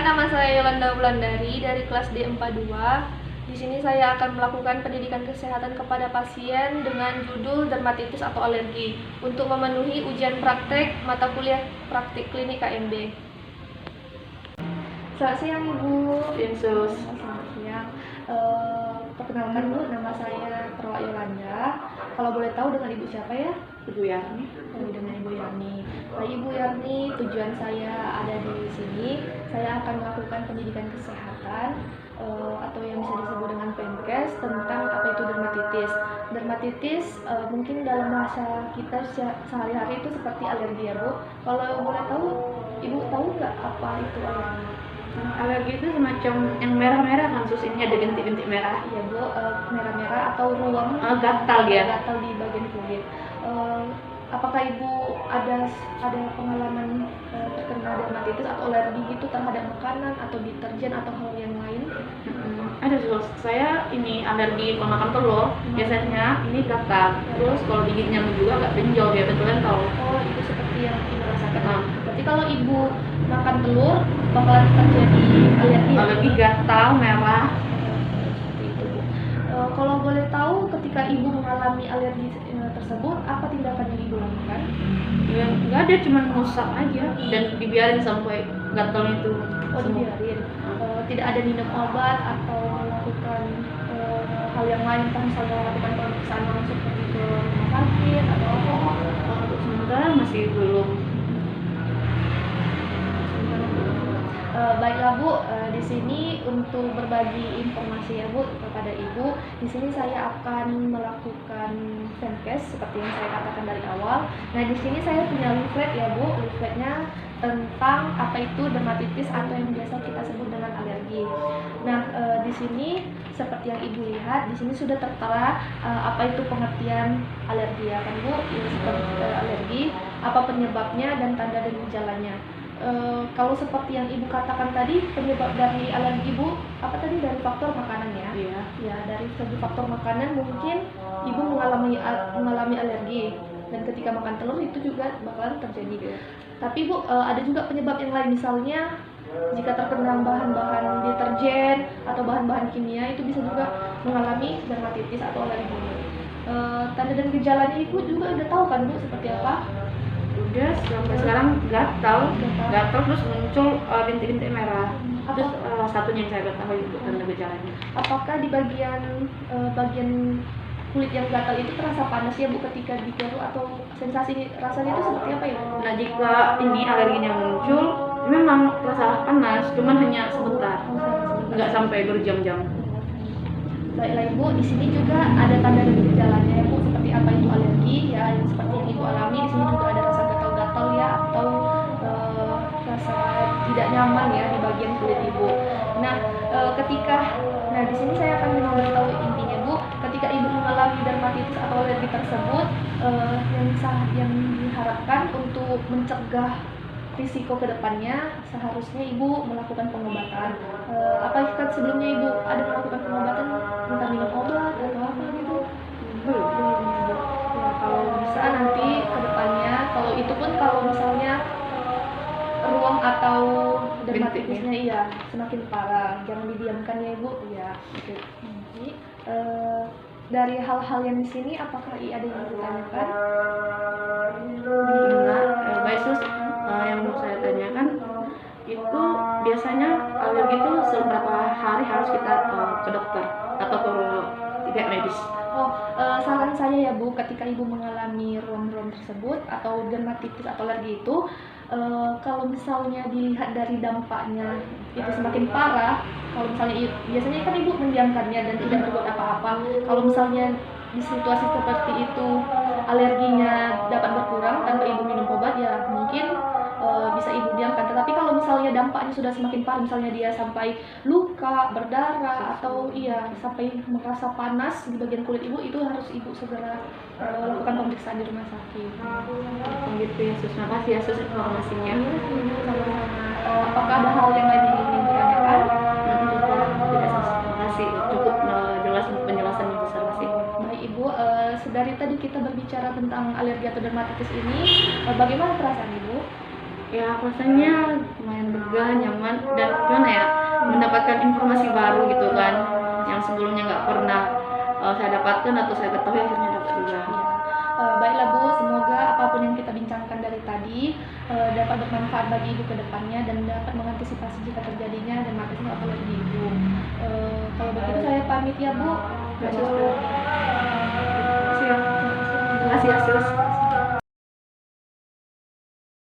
Perkenalkan, nama saya Yolanda Wulandari dari kelas D42. Di sini saya akan melakukan pendidikan kesehatan kepada pasien dengan judul dermatitis atau alergi untuk memenuhi ujian praktek mata kuliah praktik klinik KMB. Selamat siang Ibu. Yesus. Selamat siang. Perkenalkan Bu, nama saya Perwa Yolanda. Kalau boleh tahu dengan Ibu siapa ya? Ibu Yani. Dengan Ibu Yani. Nah, Ibu Yani, tujuan saya ada di sini, saya akan melakukan pendidikan kesehatan atau yang bisa disebut dengan PMKes tentang apa itu dermatitis. Dermatitis mungkin dalam bahasa kita sehari-hari itu seperti alergi ya Bu. Kalau boleh tahu, Ibu tahu nggak apa itu alergi? Alergi itu semacam yang merah-merah kan, sus ini ada bintik-bintik merah. Iya Bu, merah-merah atau ruam Gatal ya. gatal di bagian kulit. Apakah Ibu ada pengalaman terkena dermatitis atau alergi gitu terhadap makanan atau deterjen atau hal yang lain? Ada sus, saya ini alergi kalau makan telur, biasanya ini gatal. Terus kalau gigit nyamuk juga agak benjol ya, betul kan tahu? Oh, itu seperti yang Ibu rasakan. Berarti kalau Ibu makan telur bakalan terjadi alergi ya? Alergi gatal, merah. Seperti itu Bu. Kalau boleh tahu ketika Ibu mengalami alergi tersebut, apa tindakan yang Ibu lakukan? Ya, nggak ada, cuma ngusap aja dan dibiarin sampai gatal itu. Oh, dibiarin. Tidak ada minum obat atau melakukan hal yang lain, misalnya melakukan pemeriksaan langsung pergi ke rumah sakit atau apa? Untuk sementara masih belum. Baiklah Bu, di sini untuk berbagi informasi ya Bu kepada Ibu. Di sini saya akan melakukan PMKes seperti yang saya katakan dari awal. Nah, di sini saya punya leaflet ya Bu, leafletnya tentang apa itu dermatitis atau yang biasa kita sebut dengan alergi. Nah, di sini seperti yang Ibu lihat, di sini sudah tertera apa itu pengertian alergi ya kan Bu, ini seperti alergi, apa penyebabnya dan tanda dan gejalanya. Kalau seperti yang Ibu katakan tadi, penyebab dari alergi Ibu apa tadi, dari faktor makanan ya? Iya. Ya, dari segi faktor makanan mungkin Ibu mengalami alergi, dan ketika makan telur itu juga bakalan terjadi. Tapi Bu, ada juga penyebab yang lain, misalnya jika terkena bahan-bahan deterjen atau bahan-bahan kimia itu bisa juga mengalami dermatitis atau alergi. Tanda dan gejalanya Ibu juga udah tahu kan Bu seperti apa? Udah, sampai sekarang gatal terus muncul bintik-bintik merah. Terus satunya yang saya ketahui itu tanda gejalanya. Apakah di bagian kulit yang gatal itu terasa panas ya Bu ketika digaruk, atau sensasi rasanya itu seperti apa ya? Nah, jika ini alerginya muncul, memang terasa panas, cuman hanya sebentar, nggak sampai berjam-jam. Baiklah Ibu, di sini juga ada tanda dan gejalanya ya Bu, seperti apa itu alergi ya, yang seperti yang Ibu alami. Di sini juga ada rasa gatal-gatal ya, atau rasa tidak nyaman ya di bagian kulit Ibu. Nah, di sini saya akan memberitahu intinya Bu, ketika Ibu mengalami dermatitis atau alergi tersebut, yang diharapkan untuk mencegah risiko kedepannya, seharusnya Ibu melakukan pengobatan. Apakah sebelumnya Ibu ada melakukan pengobatan, entah minum obat atau apa gitu? Belum. Ya, kalau bisa nanti kedepannya, kalau itu pun kalau misalnya ruam atau dermatitisnya iya semakin parah, jangan didiamkan ya Ibu. Ya. Nanti dari hal-hal yang di sini, apakah ada yang ditanyakan? Baik sus, yang mau saya tanyakan itu biasanya alergi itu seberapa hari harus kita ke dokter atau ke pihak medis? Saran saya ya Bu, ketika Ibu mengalami ruam-ruam tersebut atau dermatitis atau alergi itu, kalau misalnya dilihat dari dampaknya itu semakin parah, kalau misalnya biasanya kan Ibu mendiamkannya dan tidak berbuat apa-apa. Kalau misalnya di situasi seperti itu alerginya dapat berkurang tanpa Ibu minum obat, ya mungkin bisa Ibu diamkan. Tetapi kalau misalnya dampaknya sudah semakin parah, misalnya dia sampai luka, berdarah, atau sampai merasa panas di bagian kulit Ibu, itu harus Ibu segera lakukan pemeriksaan di rumah sakit. Begitu ya sus, makasih ya sus informasinya. Sama-sama. Apakah ada hal yang lain yang ingin ditanyakan? Tidak sus, makasih, cukup jelas penjelasan yang besar masih. Baik Ibu, dari tadi kita berbicara tentang alergi atau dermatitis ini, bagaimana perasaan Ibu? Ya rasanya lumayan lega, nyaman, dan gimana ya, mendapatkan informasi baru gitu kan, yang sebelumnya nggak pernah saya dapatkan atau saya ketahui, akhirnya dapat juga. Baiklah Bu, semoga apapun yang kita bincangkan dari tadi dapat bermanfaat bagi Ibu ke depannya dan dapat mengantisipasi jika terjadinya dermatitis atau alergi Ibu. Kalau begitu saya pamit ya Bu. Terima kasih ya, sus.